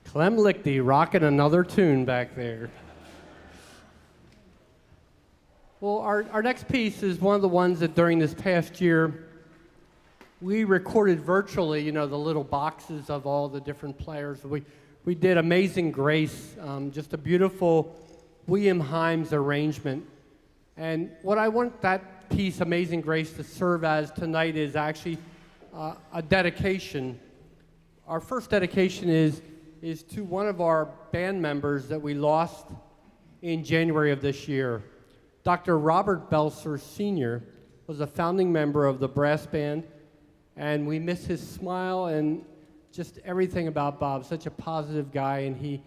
Clem Lichty rocking another tune back there. Well, our next piece is one of the ones that during this past year we recorded virtually, you know, the little boxes of all the different players. We did Amazing Grace, just a beautiful William Himes arrangement. And what I want that piece, Amazing Grace, to serve as tonight is actually a dedication. Our first dedication is to one of our band members that we lost in January of this year. Dr. Robert Belser Sr. was a founding member of the brass band, and we miss his smile and just everything about Bob. Such a positive guy, and he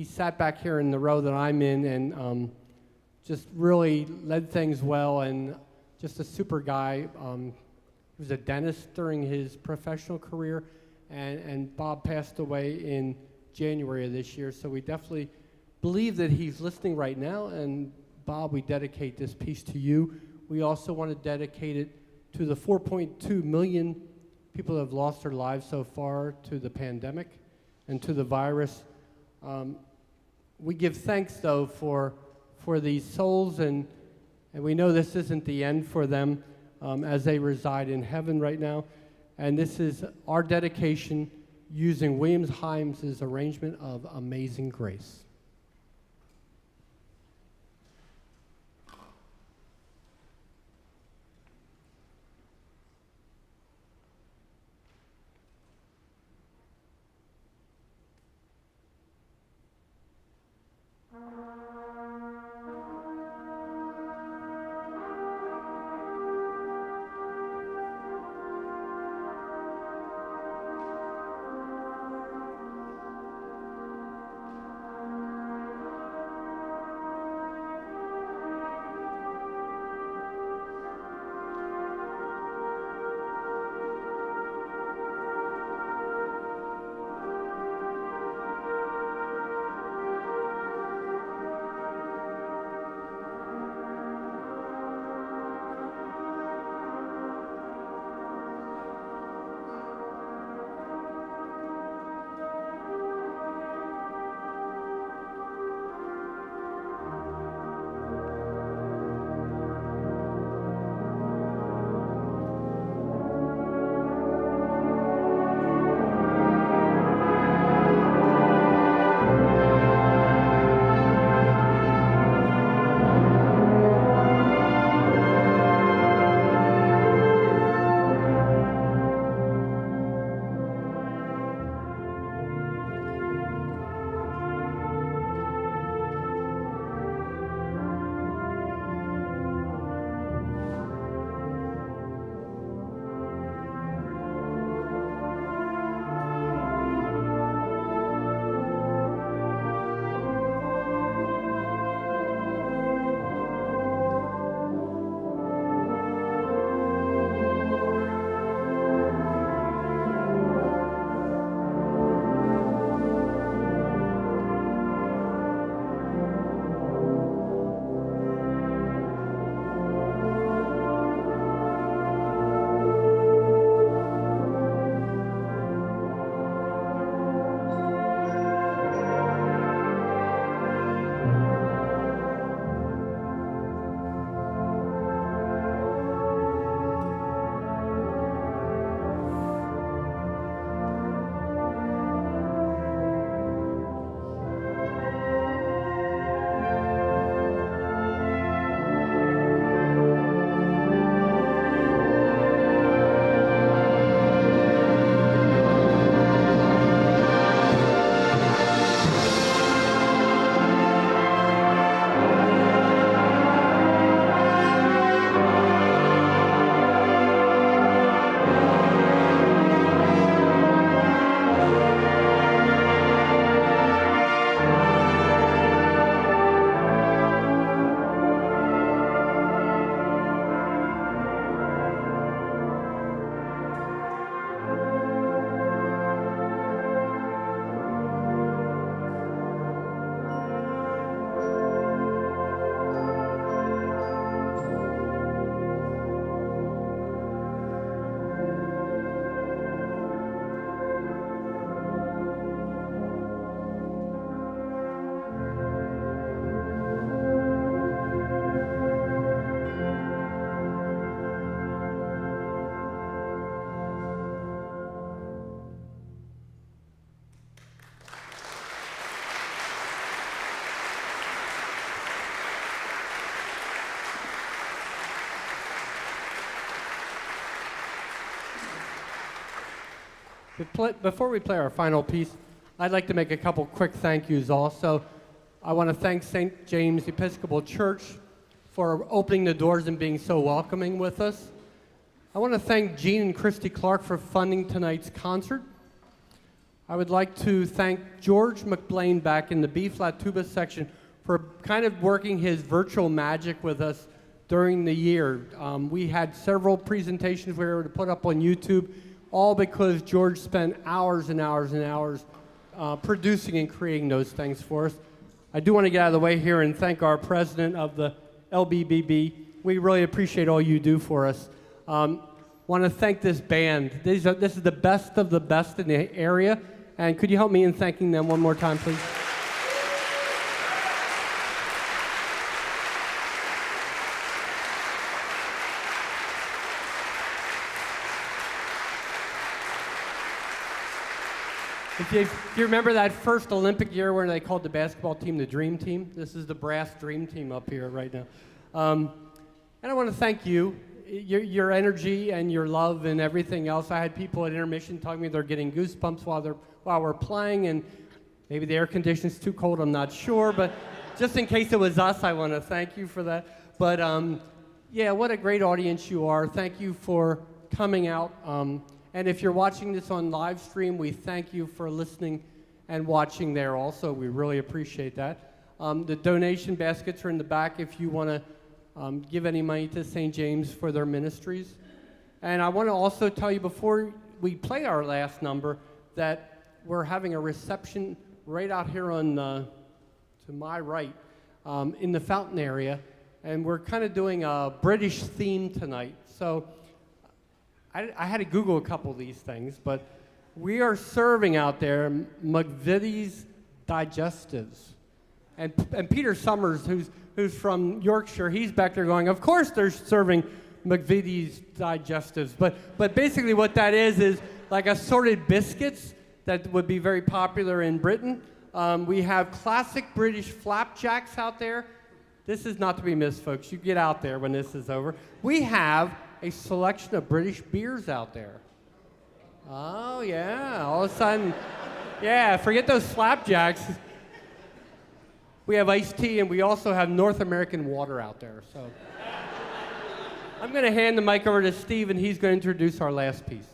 sat back here in the row that I'm in and just really led things well, and just a super guy. He was a dentist during his professional career, and Bob passed away in January of this year, so we definitely believe that he's listening right now. And Bob, we dedicate this piece to you. We also want to dedicate it to the 4.2 million people that have lost their lives so far to the pandemic and to the virus. We give thanks, though, for these souls, and we know this isn't the end for them as they reside in heaven right now. And this is our dedication using William Himes' arrangement of Amazing Grace. Before we play our final piece, I'd like to make a couple quick thank yous also. I want to thank St. James Episcopal Church for opening the doors and being so welcoming with us. I want to thank Gene and Christy Clark for funding tonight's concert. I would like to thank George McBlain back in the B-flat tuba section for kind of working his virtual magic with us during the year. We had several presentations we were to put up on YouTube, all because George spent hours and hours and hours producing and creating those things for us. I do want to get out of the way here and thank our president of the LBBB. We really appreciate all you do for us. Want to thank this band. This is the best of the best in the area. And could you help me in thanking them one more time, please? If you remember that first Olympic year where they called the basketball team the Dream Team, this is the brass Dream Team up here right now. And I want to thank you, your energy and your love and everything else. I had people at intermission telling me they're getting goosebumps while we're playing, and maybe the air conditioning's too cold, I'm not sure, but just in case it was us, I want to thank you for that. But yeah, what a great audience you are. Thank you for coming out. And if you're watching this on live stream, we thank you for listening and watching there also. We really appreciate that. The donation baskets are in the back if you want to give any money to St. James for their ministries. And I want to also tell you before we play our last number that we're having a reception right out here on to my right in the fountain area. And we're kind of doing a British theme tonight. So I had to Google a couple of these things, but we are serving out there McVitie's digestives. And Peter Summers, who's from Yorkshire, he's back there going, of course they're serving McVitie's digestives. But basically what that is like assorted biscuits that would be very popular in Britain. We have classic British flapjacks out there. This is not to be missed, folks. You get out there when this is over. We have a selection of British beers out there. Oh, yeah. All of a sudden, yeah, forget those flapjacks. We have iced tea, and we also have North American water out there. So I'm going to hand the mic over to Steve, and he's going to introduce our last piece.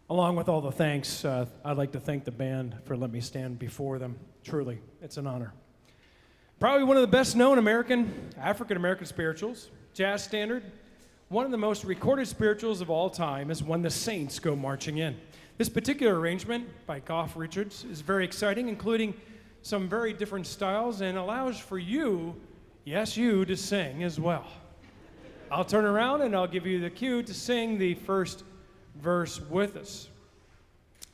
Along with all the thanks, I'd like to thank the band for letting me stand before them. Truly, it's an honor. Probably one of the best known African-American spirituals, jazz standard. One of the most recorded spirituals of all time is When the Saints Go Marching In. This particular arrangement by Goff Richards is very exciting, including some very different styles, and allows for you, yes, you, to sing as well. I'll turn around and I'll give you the cue to sing the first verse with us.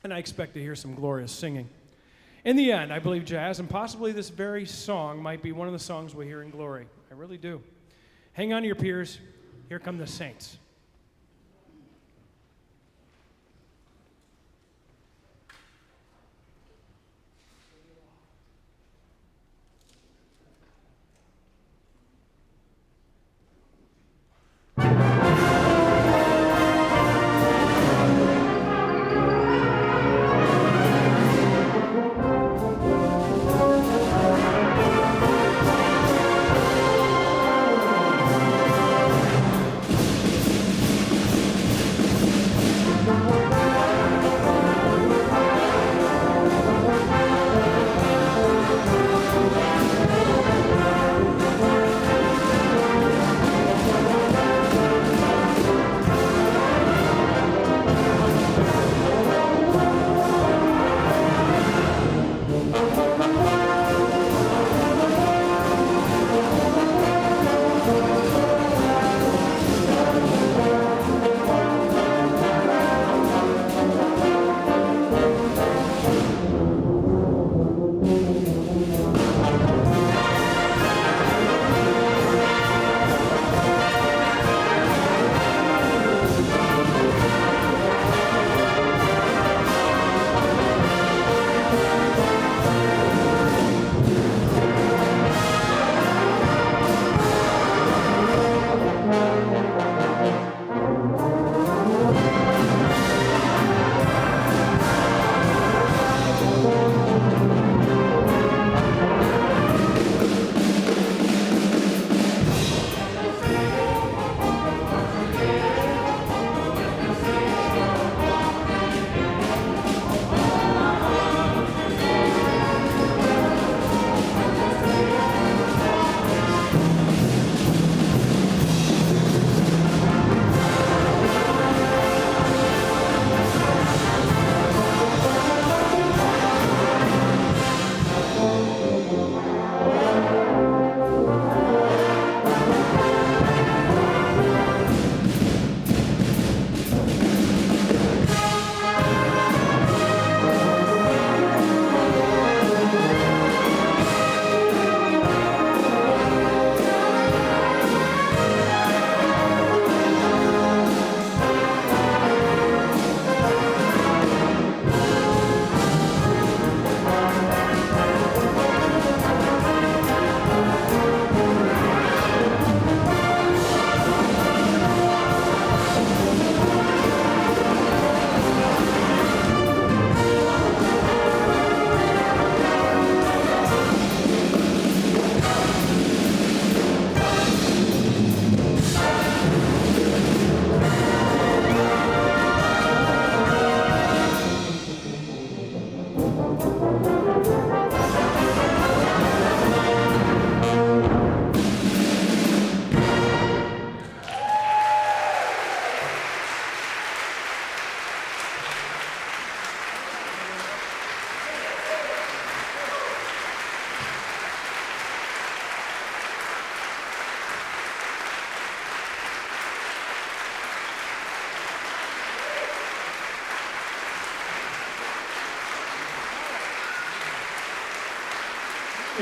And I expect to hear some glorious singing. In the end, I believe jazz, and possibly this very song, might be one of the songs we hear in glory. I really do. Hang on to your peers. Here come the saints.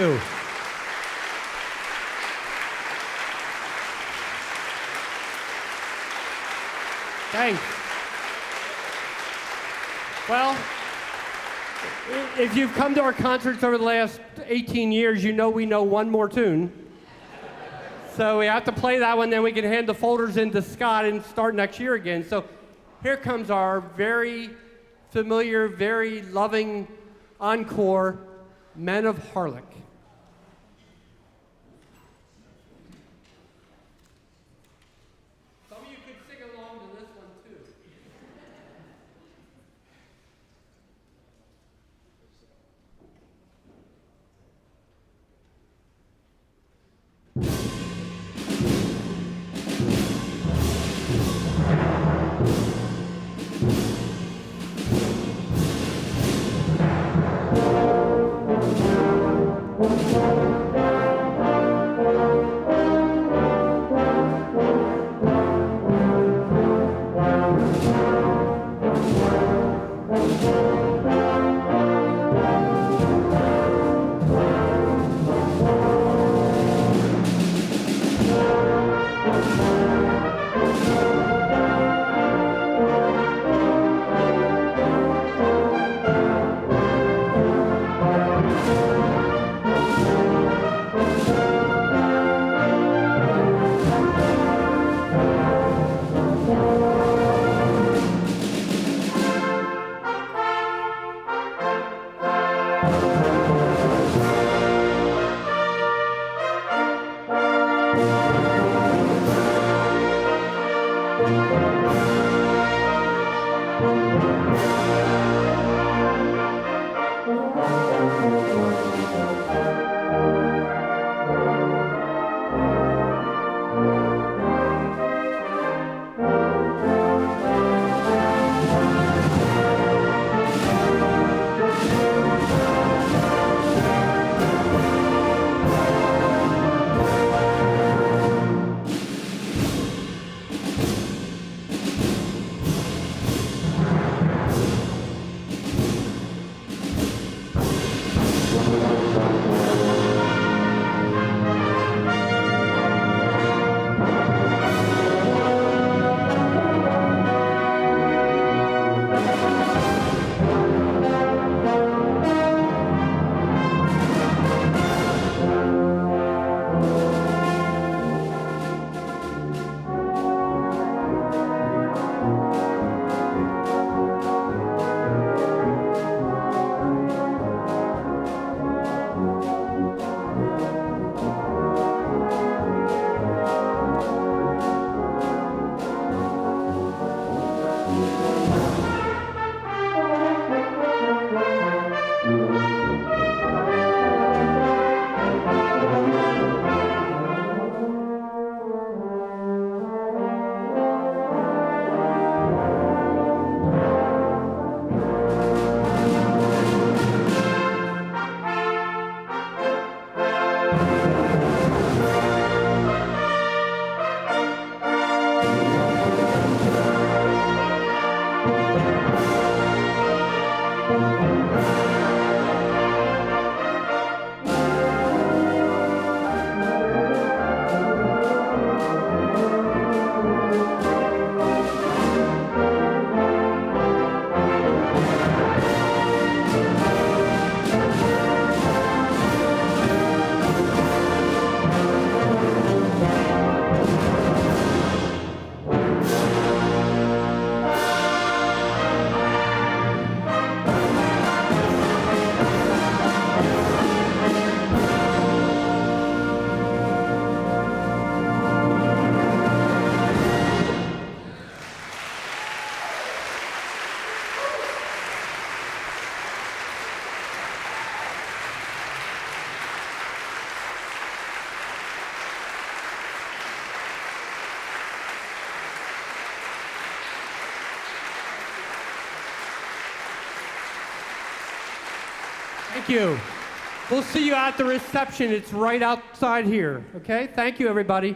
you. Thanks. Well, if you've come to our concerts over the last 18 years, you know we know one more tune. So we have to play that one, then we can hand the folders in to Scott and start next year again. So here comes our very familiar, very loving encore, Men of Harlech. Some of you could sing along to this one too. Thank you. We'll see you at the reception. It's right outside here, okay? Thank you, everybody.